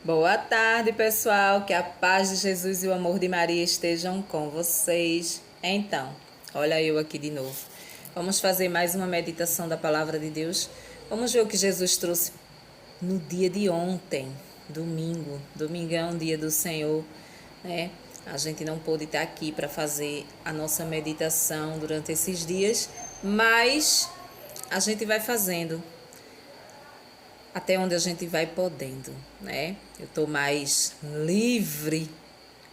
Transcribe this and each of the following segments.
Boa tarde, pessoal. Que a paz de Jesus e o amor de Maria estejam com vocês. Então, olha eu aqui de novo. Vamos fazer mais uma meditação da palavra de Deus. Vamos ver o que Jesus trouxe no dia de ontem, domingo. Domingão, dia do Senhor, né? A gente não pôde estar aqui para fazer a nossa meditação durante esses dias, mas a gente vai fazendo até onde a gente vai podendo, né? Eu tô mais livre,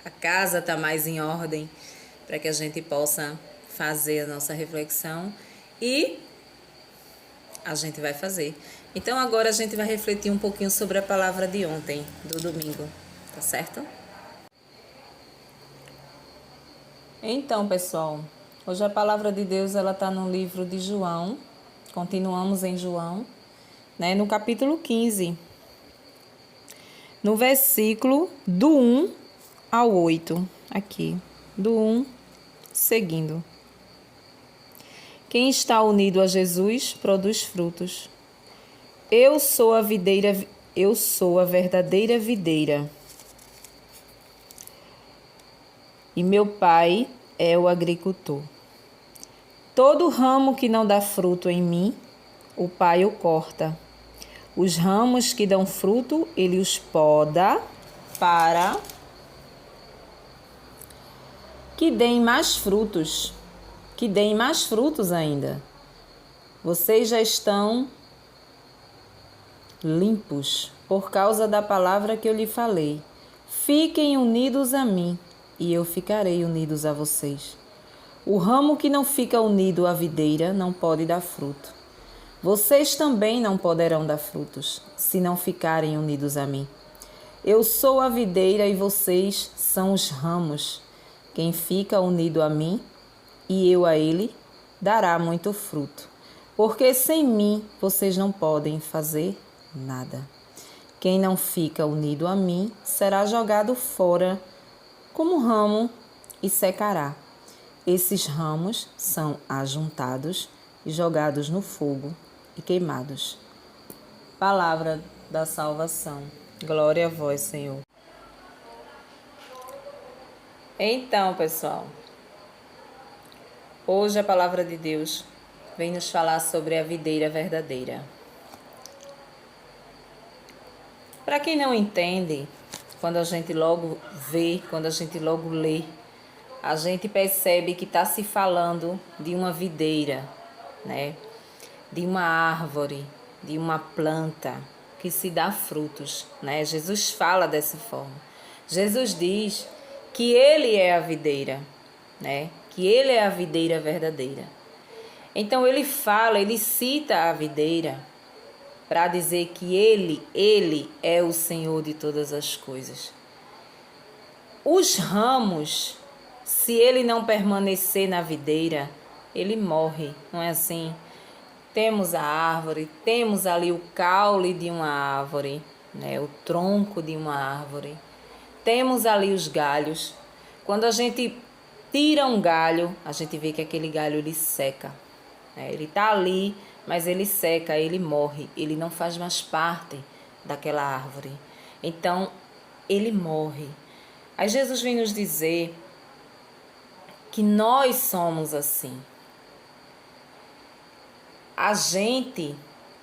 a casa tá mais em ordem para que a gente possa fazer a nossa reflexão e a gente vai fazer. Então agora a gente vai refletir um pouquinho sobre a palavra de ontem, do domingo, tá certo? Então, pessoal, hoje a palavra de Deus ela tá no livro de João. Continuamos em João, né, no capítulo 15. No versículo do 1 ao 8, aqui, do 1 seguindo. Quem está unido a Jesus produz frutos. Eu sou a videira, eu sou a verdadeira videira. E meu pai é o agricultor. Todo ramo que não dá fruto em mim, o pai o corta. Os ramos que dão fruto, ele os poda para que deem mais frutos, ainda. Vocês já estão limpos por causa da palavra que eu lhe falei. Fiquem unidos a mim e eu ficarei unidos a vocês. O ramo que não fica unido à videira não pode dar fruto. Vocês também não poderão dar frutos, se não ficarem unidos a mim. Eu sou a videira e vocês são os ramos. Quem fica unido a mim e eu a ele, dará muito fruto. Porque sem mim vocês não podem fazer nada. Quem não fica unido a mim será jogado fora como ramo e secará. Esses ramos são ajuntados e jogados no fogo e queimados. Palavra da salvação. Glória a vós, Senhor. Então, pessoal, hoje a palavra de Deus vem nos falar sobre a videira verdadeira. Para quem não entende, quando a gente logo vê, quando a gente logo lê, a gente percebe que está se falando de uma videira, né? De uma árvore, de uma planta que se dá frutos, né? Jesus fala dessa forma. Jesus diz que ele é a videira, né? Que ele é a videira verdadeira. Então ele fala, ele cita a videira para dizer que ele é o Senhor de todas as coisas. Os ramos, se ele não permanecer na videira, ele morre, não é assim? Temos a árvore, temos ali o caule de uma árvore, né? O tronco de uma árvore. Temos ali os galhos. Quando a gente tira um galho, a gente vê que aquele galho ele seca. Né? Ele está ali, mas ele seca, ele morre. Ele não faz mais parte daquela árvore. Então, ele morre. Aí Jesus vem nos dizer que nós somos assim. A gente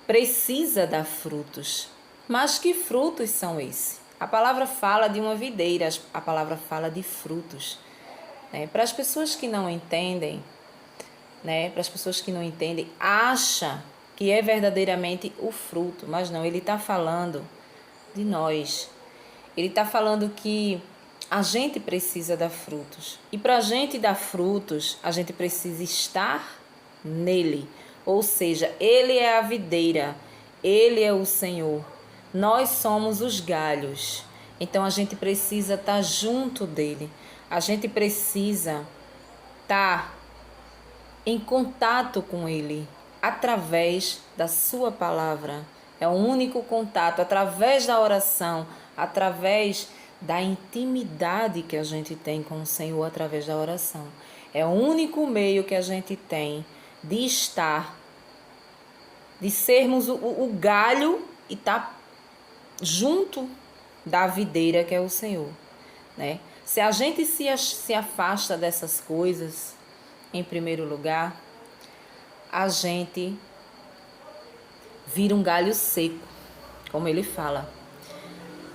precisa dar frutos. Mas que frutos são esses? A palavra fala de uma videira, a palavra fala de frutos. Para as pessoas que não entendem, para as pessoas que não entendem, acha que é verdadeiramente o fruto, mas não, ele está falando de nós. Ele está falando que a gente precisa dar frutos. E para a gente dar frutos, a gente precisa estar nele. Ou seja, ele é a videira, ele é o Senhor. Nós somos os galhos. Então a gente precisa estar junto dele. A gente precisa estar em contato com ele através da sua palavra. É o único contato, através da oração, através da intimidade que a gente tem com o Senhor através da oração. É o único meio que a gente tem de estar, de sermos o galho e estar junto da videira que é o Senhor, né? Se a gente se afasta dessas coisas, em primeiro lugar, a gente vira um galho seco, como ele fala.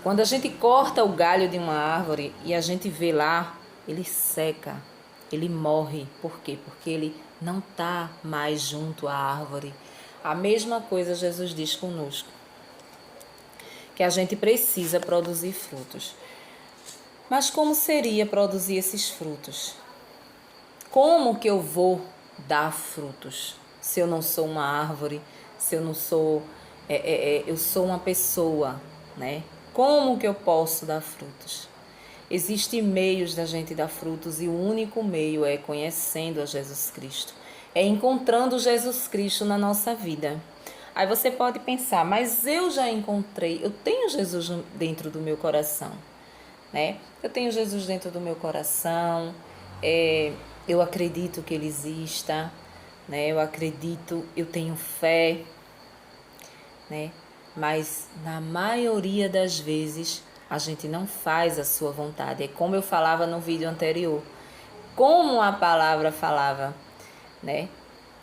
Quando a gente corta o galho de uma árvore e a gente vê lá, ele seca, ele morre. Por quê? Porque ele não está mais junto à árvore. A mesma coisa Jesus diz conosco, que a gente precisa produzir frutos. Mas como seria produzir esses frutos? Como que eu vou dar frutos se eu não sou uma árvore, se eu não sou, eu sou uma pessoa, né? Como que eu posso dar frutos? Existem meios da gente dar frutos e o único meio é conhecendo a Jesus Cristo, é encontrando Jesus Cristo na nossa vida. Aí você pode pensar, mas eu já encontrei, eu tenho Jesus dentro do meu coração, né? Eu tenho Jesus dentro do meu coração, eu acredito que Ele exista, né? Eu acredito, eu tenho fé, né? Mas na maioria das vezes a gente não faz a sua vontade. É como eu falava no vídeo anterior, como a palavra falava, né?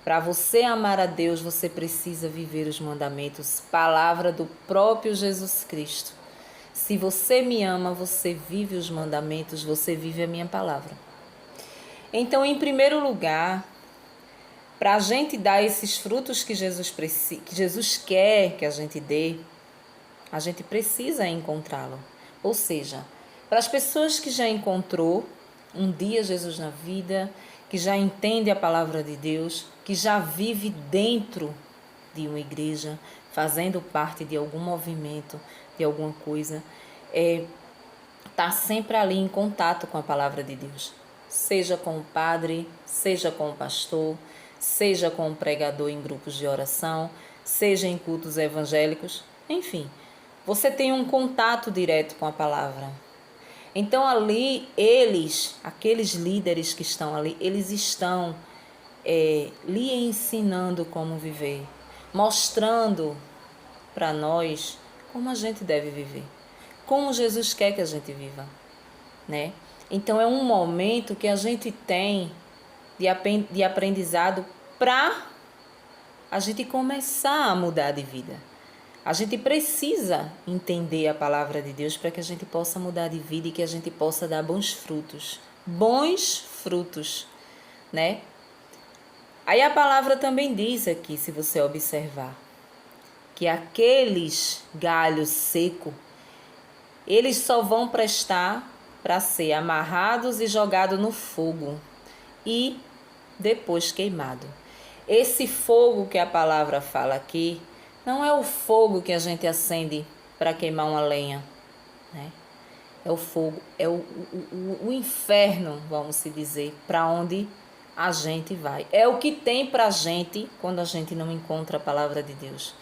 Para você amar a Deus, você precisa viver os mandamentos, palavra do próprio Jesus Cristo. Se você me ama, você vive os mandamentos, você vive a minha palavra. Então, em primeiro lugar, para a gente dar esses frutos que Jesus quer que a gente dê, a gente precisa encontrá-lo. Ou seja, para as pessoas que já encontrou um dia Jesus na vida, que já entende a palavra de Deus, que já vive dentro de uma igreja, fazendo parte de algum movimento, de alguma coisa, está sempre ali em contato com a palavra de Deus. Seja com o padre, seja com o pastor, seja com o pregador em grupos de oração, seja em cultos evangélicos, enfim, você tem um contato direto com a palavra. Então ali, aqueles líderes que estão ali, eles estão lhe ensinando como viver, mostrando para nós como a gente deve viver, como Jesus quer que a gente viva, né? Então é um momento que a gente tem de aprendizado para a gente começar a mudar de vida. A gente precisa entender a palavra de Deus para que a gente possa mudar de vida e que a gente possa dar bons frutos, né? Aí a palavra também diz aqui, se você observar, que aqueles galhos secos, eles só vão prestar para ser amarrados e jogados no fogo e depois queimado. Esse fogo que a palavra fala aqui não é o fogo que a gente acende para queimar uma lenha, né? É o fogo, é o inferno, vamos se dizer, para onde a gente vai. É o que tem para a gente quando a gente não encontra a palavra de Deus.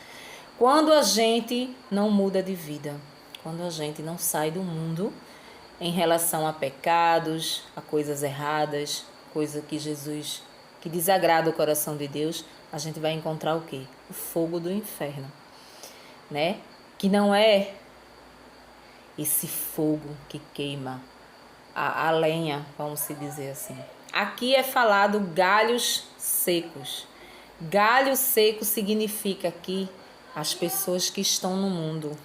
Quando a gente não muda de vida, quando a gente não sai do mundo em relação a pecados, a coisas erradas, coisa que desagrada o coração de Deus, a gente vai encontrar o quê? O fogo do inferno, né? Que não é esse fogo que queima a lenha, vamos se dizer assim. Aqui é falado galhos secos. Galho seco significa aqui as pessoas que estão no mundo.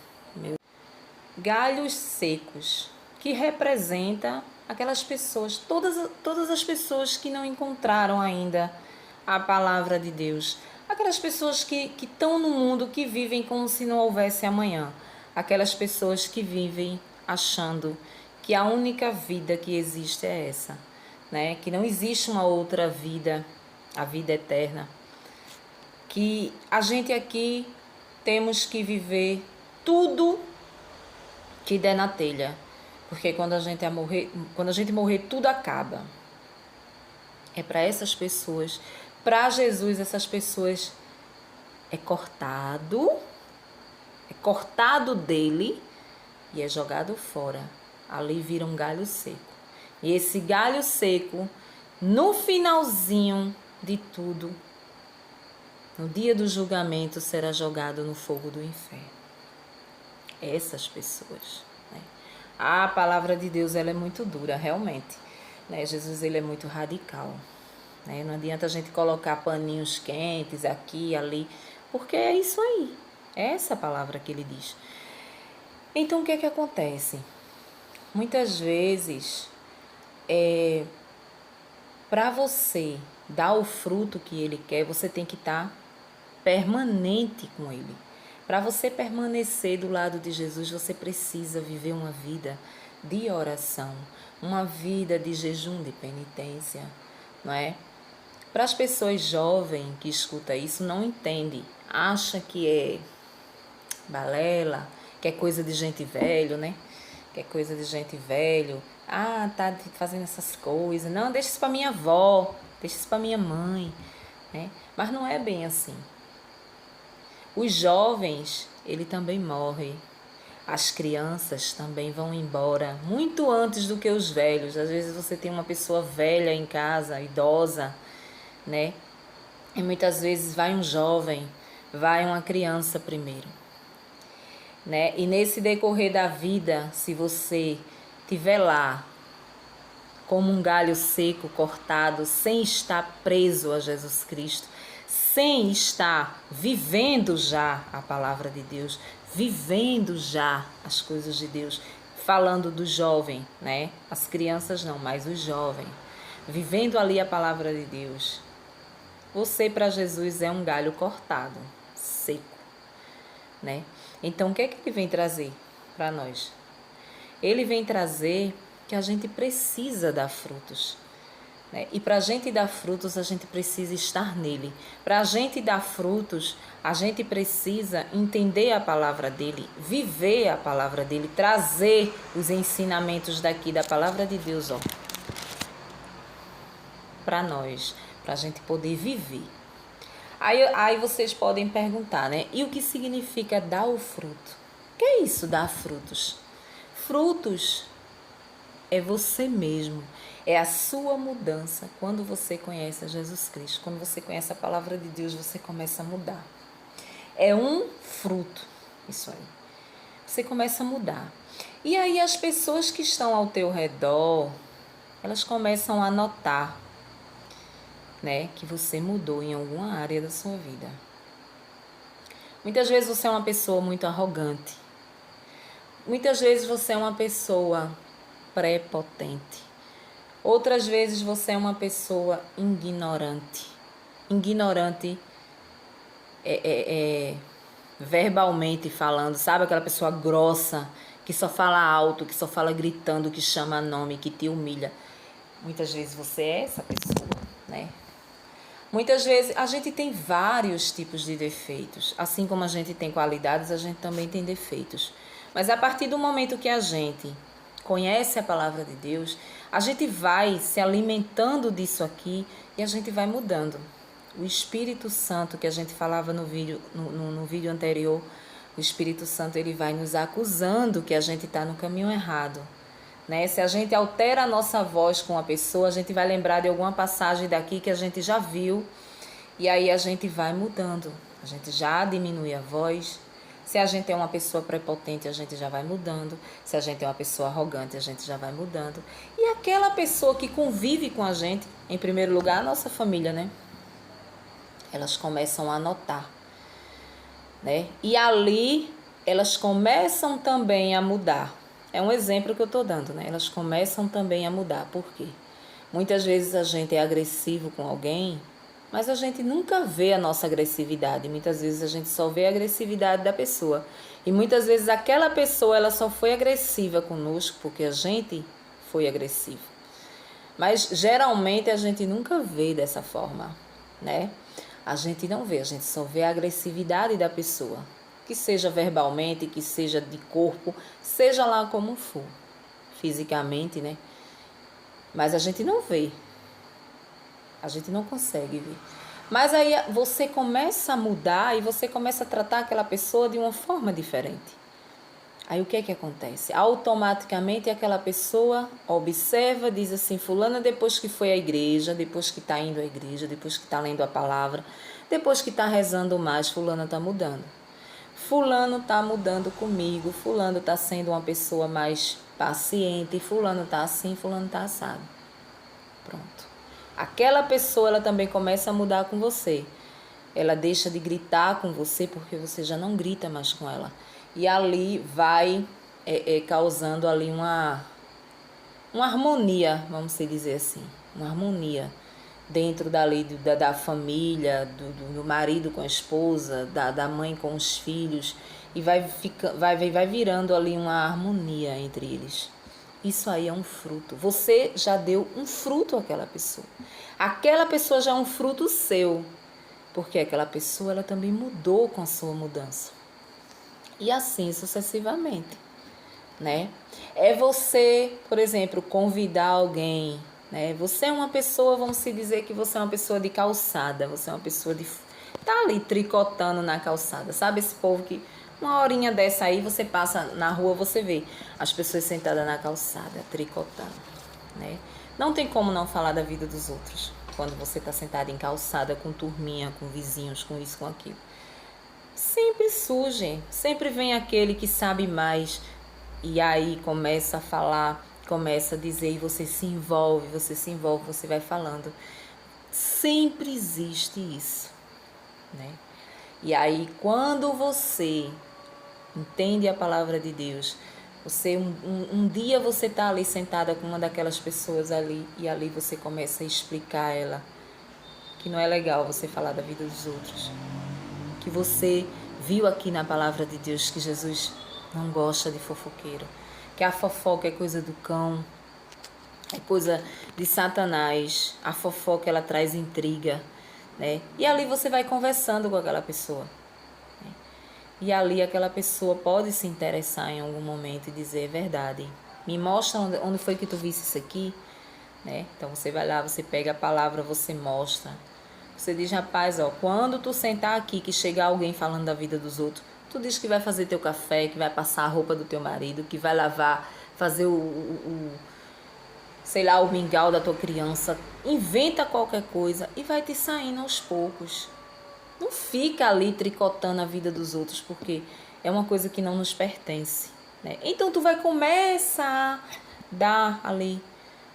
Galhos secos, que representa aquelas pessoas, todas as pessoas que não encontraram ainda a palavra de Deus. Aquelas pessoas que estão no mundo, que vivem como se não houvesse amanhã. Aquelas pessoas que vivem achando que a única vida que existe é essa, né? Que não existe uma outra vida, a vida eterna. Que a gente aqui temos que viver tudo que der na telha, porque quando a gente morrer, tudo acaba. É para essas pessoas, para Jesus, essas pessoas é cortado dele e é jogado fora. Ali vira um galho seco. E esse galho seco, no finalzinho de tudo, no dia do julgamento, será jogado no fogo do inferno. Essas pessoas. né? A palavra de Deus, ela é muito dura, realmente, né? Jesus, ele é muito radical, né? Não adianta a gente colocar paninhos quentes aqui e ali, porque é isso aí, é essa palavra que ele diz. Então, o que é que acontece? Muitas vezes, para você dar o fruto que ele quer, você tem que estar permanente com ele. Para você permanecer do lado de Jesus, você precisa viver uma vida de oração, uma vida de jejum, de penitência, não é? Para as pessoas jovens que escutam isso, não entende, acha que é balela, que é coisa de gente velho, né? Que é coisa de gente velho. Ah, tá fazendo essas coisas. Não, deixa isso para minha avó, deixa isso para minha mãe, né? Mas não é bem assim. Os jovens, ele também morre. As crianças também vão embora muito antes do que os velhos. Às vezes você tem uma pessoa velha em casa, idosa, né? E muitas vezes vai um jovem, vai uma criança primeiro, né? E nesse decorrer da vida, se você tiver lá como um galho seco cortado, sem estar preso a Jesus Cristo, sem estar vivendo já a palavra de Deus, vivendo já as coisas de Deus, falando do jovem, né? As crianças não, mas o jovem, vivendo ali a palavra de Deus. Você para Jesus é um galho cortado, seco, né? Então o que é que ele vem trazer para nós? Ele vem trazer que a gente precisa dar frutos, né? E para a gente dar frutos, a gente precisa estar nele. Para a gente dar frutos, a gente precisa entender a palavra dele, viver a palavra dele, trazer os ensinamentos daqui da palavra de Deus, ó, para nós, para a gente poder viver. Aí vocês podem perguntar, né? E o que significa dar o fruto? O que é isso, dar frutos? Frutos é você mesmo, é a sua mudança. Quando você conhece Jesus Cristo, quando você conhece a palavra de Deus, você começa a mudar. É um fruto, isso aí. Você começa a mudar. E aí as pessoas que estão ao teu redor, elas começam a notar, né, que você mudou em alguma área da sua vida. Muitas vezes você é uma pessoa muito arrogante. Muitas vezes você é uma pessoa prepotente. Outras vezes você é uma pessoa ignorante. Ignorante verbalmente falando, sabe? Aquela pessoa grossa, que só fala alto, que só fala gritando, que chama nome, que te humilha. Muitas vezes você é essa pessoa, né? Muitas vezes a gente tem vários tipos de defeitos. Assim como a gente tem qualidades, a gente também tem defeitos. Mas a partir do momento que a gente conhece a palavra de Deus, a gente vai se alimentando disso aqui e a gente vai mudando. O Espírito Santo, que a gente falava no vídeo anterior, o Espírito Santo, ele vai nos acusando que a gente está no caminho errado, né? Se a gente altera a nossa voz com a pessoa, a gente vai lembrar de alguma passagem daqui que a gente já viu e aí a gente vai mudando. A gente já diminui a voz. Se a gente é uma pessoa prepotente, a gente já vai mudando. Se a gente é uma pessoa arrogante, a gente já vai mudando. E aquela pessoa que convive com a gente, em primeiro lugar, a nossa família, né? Elas começam a notar, né? E ali elas começam também a mudar. É um exemplo que eu estou dando, né? Elas começam também a mudar. Por quê? Muitas vezes a gente é agressivo com alguém, mas a gente nunca vê a nossa agressividade. Muitas vezes a gente só vê a agressividade da pessoa. E muitas vezes aquela pessoa ela só foi agressiva conosco porque a gente foi agressivo. Mas geralmente a gente nunca vê dessa forma, né? A gente não vê, a gente só vê a agressividade da pessoa. Que seja verbalmente, que seja de corpo, seja lá como for, fisicamente, né? Mas a gente não vê. A gente não consegue ver. Mas aí você começa a mudar e você começa a tratar aquela pessoa de uma forma diferente. Aí o que é que acontece? Automaticamente aquela pessoa observa, diz assim, fulana depois que foi à igreja, depois que está indo à igreja, depois que está lendo a palavra, depois que está rezando mais, fulana está mudando. fulano tá mudando comigo, fulano tá sendo uma pessoa mais paciente, fulano tá assim, fulano tá assado. Pronto. Aquela pessoa, ela também começa a mudar com você. Ela deixa de gritar com você porque você já não grita mais com ela. E ali vai causando ali uma harmonia, vamos dizer assim. Uma harmonia dentro dali da família, do marido com a esposa, da mãe com os filhos. E vai virando ali uma harmonia entre eles. Isso aí é um fruto. Você já deu um fruto àquela pessoa. Aquela pessoa já é um fruto seu. Porque aquela pessoa, ela também mudou com a sua mudança. E assim sucessivamente, né? É você, por exemplo, convidar alguém, né? Você é uma pessoa, vamos se dizer que você é uma pessoa de calçada, você é uma pessoa de tá ali tricotando na calçada. Sabe esse povo que uma horinha dessa aí você passa na rua, você vê as pessoas sentadas na calçada, tricotando, né? Não tem como não falar da vida dos outros. Quando você está sentado em calçada com turminha, com vizinhos, com isso, com aquilo. Sempre surge, sempre vem aquele que sabe mais e aí começa a falar, começa a dizer e você se envolve, você vai falando. Sempre existe isso, né? E aí quando você entende a palavra de Deus, você um dia você está ali sentada com uma daquelas pessoas ali e ali você começa a explicar a ela que não é legal você falar da vida dos outros, que você viu aqui na palavra de Deus que Jesus não gosta de fofoqueiro, que a fofoca é coisa do cão, é coisa de Satanás, a fofoca ela traz intriga, né? E ali você vai conversando com aquela pessoa. E ali aquela pessoa pode se interessar em algum momento e dizer: é verdade, me mostra onde foi que tu viste isso aqui, né? Então você vai lá, você pega a palavra, você mostra. Você diz: rapaz, ó, quando tu sentar aqui que chegar alguém falando da vida dos outros, tu diz que vai fazer teu café, que vai passar a roupa do teu marido, que vai lavar, fazer sei lá, o mingau da tua criança. Inventa qualquer coisa e vai te saindo aos poucos. Não fica ali tricotando a vida dos outros, porque é uma coisa que não nos pertence, né? Então tu vai começar a dar ali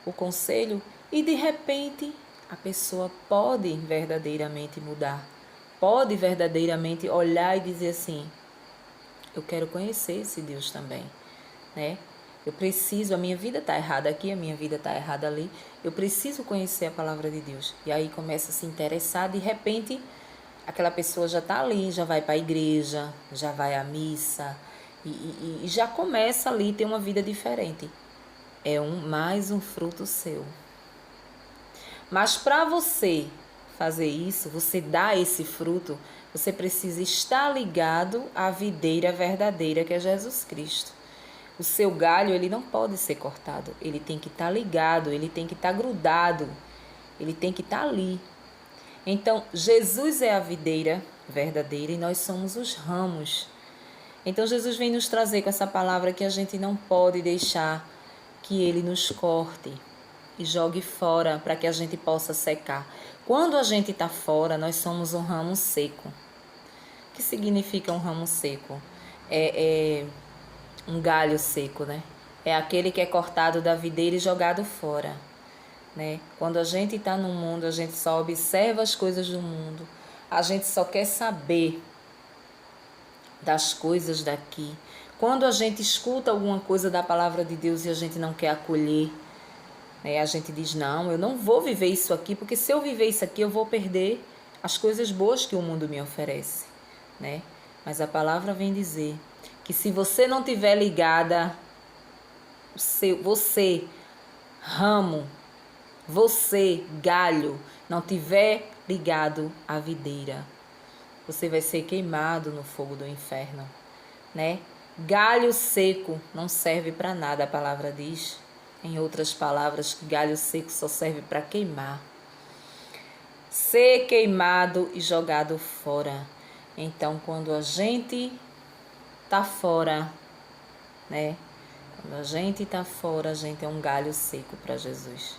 o conselho e de repente a pessoa pode verdadeiramente mudar. Pode verdadeiramente olhar e dizer assim: eu quero conhecer esse Deus também, né? Eu preciso, a minha vida está errada aqui, a minha vida está errada ali. Eu preciso conhecer a palavra de Deus. E aí começa a se interessar, de repente aquela pessoa já está ali, já vai para a igreja, já vai à missa e já começa ali a ter uma vida diferente. É mais um fruto seu. Mas para você fazer isso, você dar esse fruto, você precisa estar ligado à videira verdadeira que é Jesus Cristo. O seu galho, ele não pode ser cortado, ele tem que estar ligado, ele tem que estar grudado, ele tem que estar ali. Então, Jesus é a videira verdadeira e nós somos os ramos. Então, Jesus vem nos trazer com essa palavra que a gente não pode deixar que ele nos corte e jogue fora para que a gente possa secar. Quando a gente está fora, nós somos um ramo seco. O que significa um ramo seco? É um galho seco, né? É aquele que é cortado da videira e jogado fora. Né? Quando a gente está no mundo, a gente só observa as coisas do mundo, a gente só quer saber das coisas daqui. Quando a gente escuta alguma coisa da palavra de Deus e a gente não quer acolher, né? A gente diz: não, eu não vou viver isso aqui, porque se eu viver isso aqui eu vou perder as coisas boas que o mundo me oferece, né? Mas a palavra vem dizer que se você não tiver ligada, você, ramo, você, galho, não tiver ligado à videira, você vai ser queimado no fogo do inferno, né? Galho seco não serve para nada, a palavra diz. Em outras palavras, que galho seco só serve para queimar. Ser queimado e jogado fora. Então, quando a gente tá fora, né? Quando a gente tá fora, a gente é um galho seco para Jesus.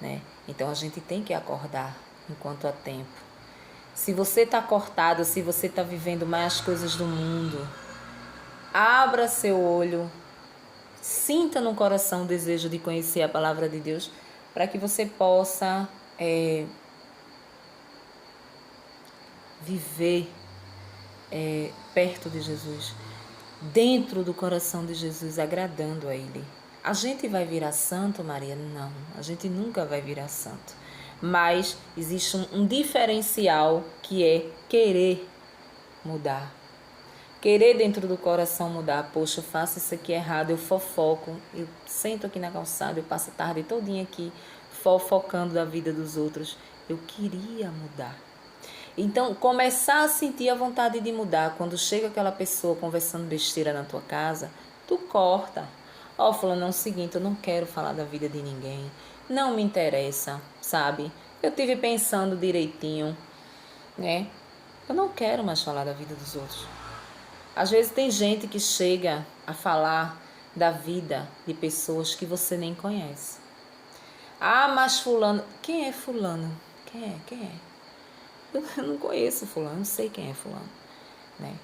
Né? Então a gente tem que acordar enquanto há tempo. Se você está cortado, se você está vivendo mais coisas do mundo, abra seu olho, sinta no coração o desejo de conhecer a palavra de Deus, para que você possa viver perto de Jesus, dentro do coração de Jesus, agradando a Ele. A gente vai virar santo, Maria? Não, a gente nunca vai virar santo. Mas existe um diferencial que é querer mudar. Querer dentro do coração mudar. Poxa, eu faço isso aqui errado, eu fofoco, eu sento aqui na calçada, eu passo a tarde todinha aqui fofocando da vida dos outros. Eu queria mudar. Então, começar a sentir a vontade de mudar. Quando chega aquela pessoa conversando besteira na tua casa, tu corta. Ó, fulano, é o seguinte, eu não quero falar da vida de ninguém. Não me interessa, sabe? Eu tive pensando direitinho, né? Eu não quero mais falar da vida dos outros. Às vezes tem gente que chega a falar da vida de pessoas que você nem conhece. Ah, mas fulano... Quem é fulano? Quem é? Quem é? Eu não conheço fulano, não sei quem é fulano, né?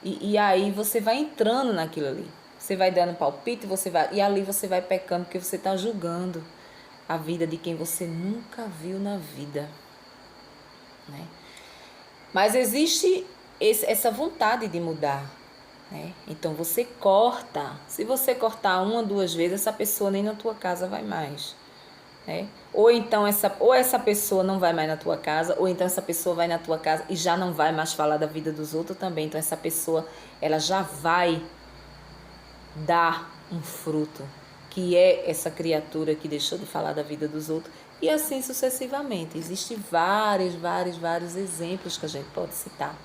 E aí você vai entrando naquilo ali. Você vai dando palpite, e ali você vai pecando porque você está julgando a vida de quem você nunca viu na vida, né? Mas existe essa vontade de mudar, né? Então você corta. Se você cortar 1, 2 vezes, essa pessoa nem na tua casa vai mais, né? Ou então essa pessoa não vai mais na tua casa, ou então essa pessoa vai na tua casa e já não vai mais falar da vida dos outros também. Então essa pessoa, ela já vai dar um fruto, que é essa criatura que deixou de falar da vida dos outros, e assim sucessivamente. Existem vários exemplos que a gente pode citar,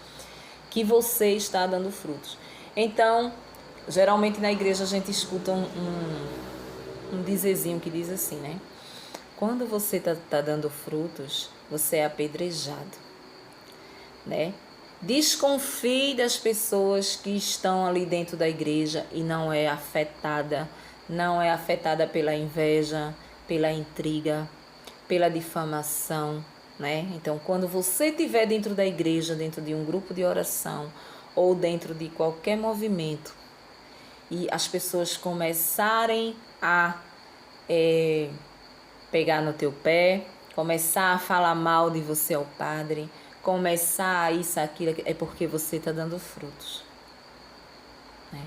que você está dando frutos. Então, geralmente na igreja a gente escuta um dizerzinho que diz assim, né? Quando você está dando frutos, você é apedrejado, né? Desconfie das pessoas que estão ali dentro da igreja e não é afetada pela inveja, pela intriga, pela difamação, né? Então, quando você estiver dentro da igreja, dentro de um grupo de oração ou dentro de qualquer movimento e as pessoas começarem a pegar no teu pé, começar a falar mal de você ao padre, começar isso, aquilo, é porque você está dando frutos, né?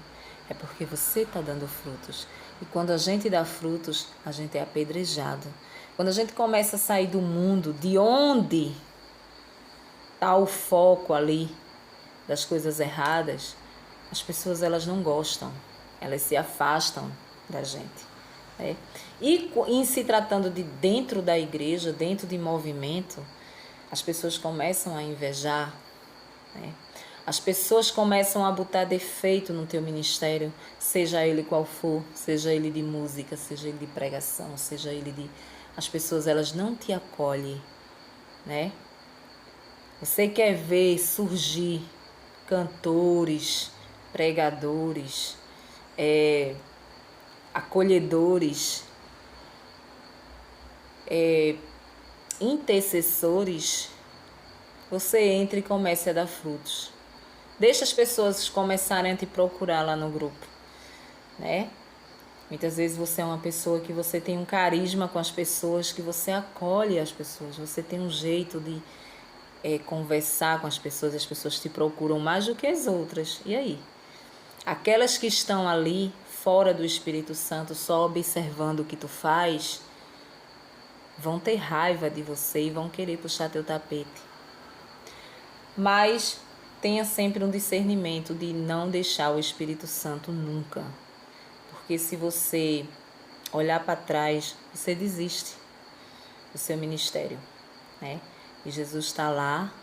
É porque você está dando frutos. E quando a gente dá frutos, a gente é apedrejado. Quando a gente começa a sair do mundo, de onde está o foco ali das coisas erradas, as pessoas elas não gostam, elas se afastam da gente, né? E em se tratando de dentro da igreja, dentro de movimento, as pessoas começam a invejar, né? As pessoas começam a botar defeito no teu ministério, seja ele qual for, seja ele de música, seja ele de pregação, seja ele de... As pessoas elas não te acolhem, né? Você quer ver surgir cantores, pregadores, acolhedores, intercessores, você entra e comece a dar frutos. Deixa as pessoas começarem a te procurar lá no grupo, né? Muitas vezes você é uma pessoa que você tem um carisma com as pessoas, que você acolhe as pessoas, você tem um jeito de conversar com as pessoas te procuram mais do que as outras. E aí? Aquelas que estão ali, fora do Espírito Santo, só observando o que tu faz, vão ter raiva de você e vão querer puxar teu tapete. Mas tenha sempre um discernimento de não deixar o Espírito Santo nunca. Porque se você olhar para trás, você desiste do seu ministério, né? E Jesus está lá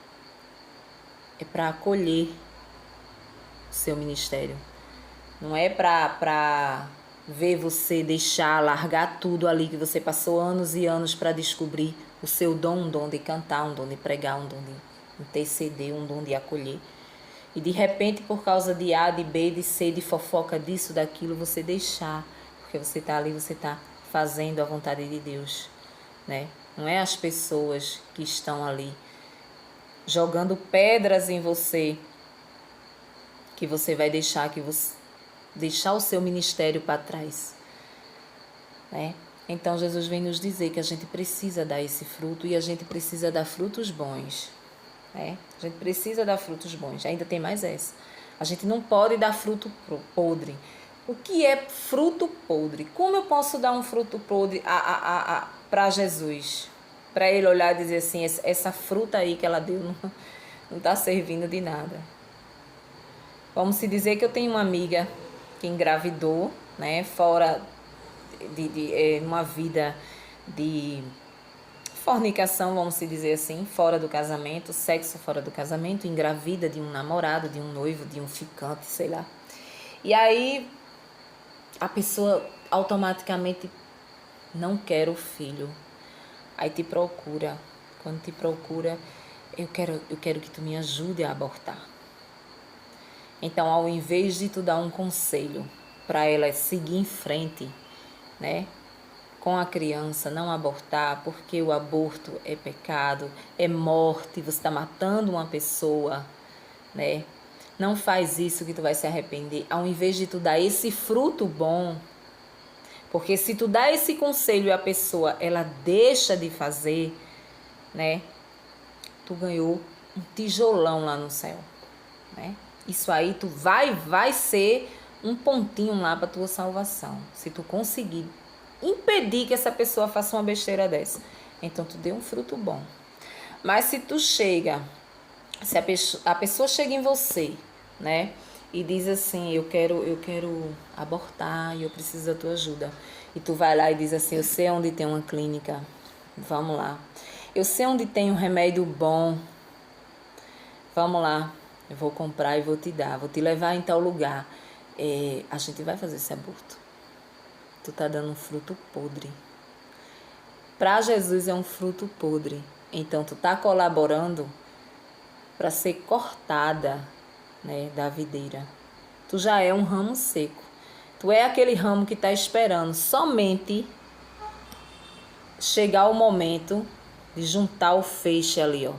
para acolher o seu ministério. Não é para ver você deixar, largar tudo ali que você passou anos e anos para descobrir o seu dom, um dom de cantar, um dom de pregar, um dom de interceder, um dom de acolher. E de repente, por causa de A, de B, de C, de fofoca, disso, daquilo, você deixar. Porque você está ali, você está fazendo a vontade de Deus, né? Não é as pessoas que estão ali jogando pedras em você, que você vai deixar o seu ministério para trás, né? Então Jesus vem nos dizer que a gente precisa dar esse fruto e a gente precisa dar frutos bons, né? A gente precisa dar frutos bons. Ainda tem mais essa. A gente não pode dar fruto podre. O que é fruto podre? Como eu posso dar um fruto podre para Jesus? Para ele olhar e dizer assim, essa fruta aí que ela deu não está servindo de nada. Vamos se dizer que eu tenho uma amiga que engravidou, né, fora de uma vida de fornicação, vamos se dizer assim, fora do casamento, sexo fora do casamento, engravida de um namorado, de um noivo, de um ficante, sei lá. E aí a pessoa automaticamente não quer o filho. Aí te procura. Quando te procura, eu quero que tu me ajude a abortar. Então, ao invés de tu dar um conselho para ela seguir em frente, né, com a criança, não abortar, porque o aborto é pecado, é morte, você está matando uma pessoa, né? Não faz isso que tu vai se arrepender. Ao invés de tu dar esse fruto bom, porque se tu dá esse conselho e a pessoa ela deixa de fazer, né? Tu ganhou um tijolão lá no céu, né? Isso aí tu vai ser um pontinho lá para tua salvação. Se tu conseguir impedir que essa pessoa faça uma besteira dessa, então tu deu um fruto bom. Mas se tu chega, se a pessoa chega em você, né, e diz assim, eu quero abortar e eu preciso da tua ajuda, e tu vai lá e diz assim, eu sei onde tem uma clínica, vamos lá, eu sei onde tem um remédio bom, vamos lá, eu vou comprar e vou te dar, vou te levar em tal lugar, a gente vai fazer esse aborto. Tu tá dando um fruto podre. Para Jesus é um fruto podre. Então tu tá colaborando para ser cortada, né, da videira. Tu já é um ramo seco. Tu é aquele ramo que tá esperando somente chegar o momento de juntar o feixe ali, ó,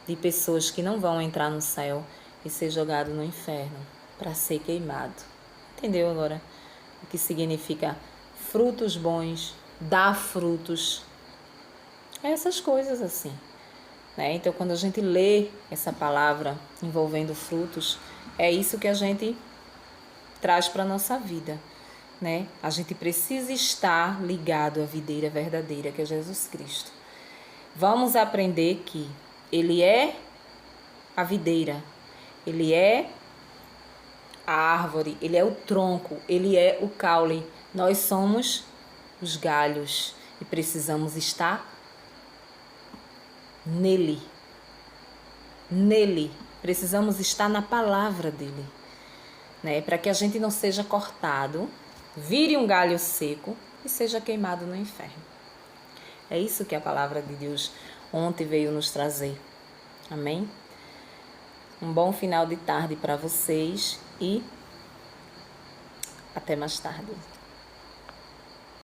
de pessoas que não vão entrar no céu e ser jogado no inferno para ser queimado. Entendeu agora? O que significa frutos bons, dar frutos, essas coisas assim, né? Então, quando a gente lê essa palavra envolvendo frutos, é isso que a gente traz para a nossa vida, né? A gente precisa estar ligado à videira verdadeira, que é Jesus Cristo. Vamos aprender que Ele é a videira, Ele é a árvore, Ele é o tronco, Ele é o caule. Nós somos os galhos e precisamos estar nele. Nele. Precisamos estar na palavra dele, né? Para que a gente não seja cortado, vire um galho seco e seja queimado no inferno. É isso que a palavra de Deus ontem veio nos trazer. Amém? Um bom final de tarde para vocês e até mais tarde.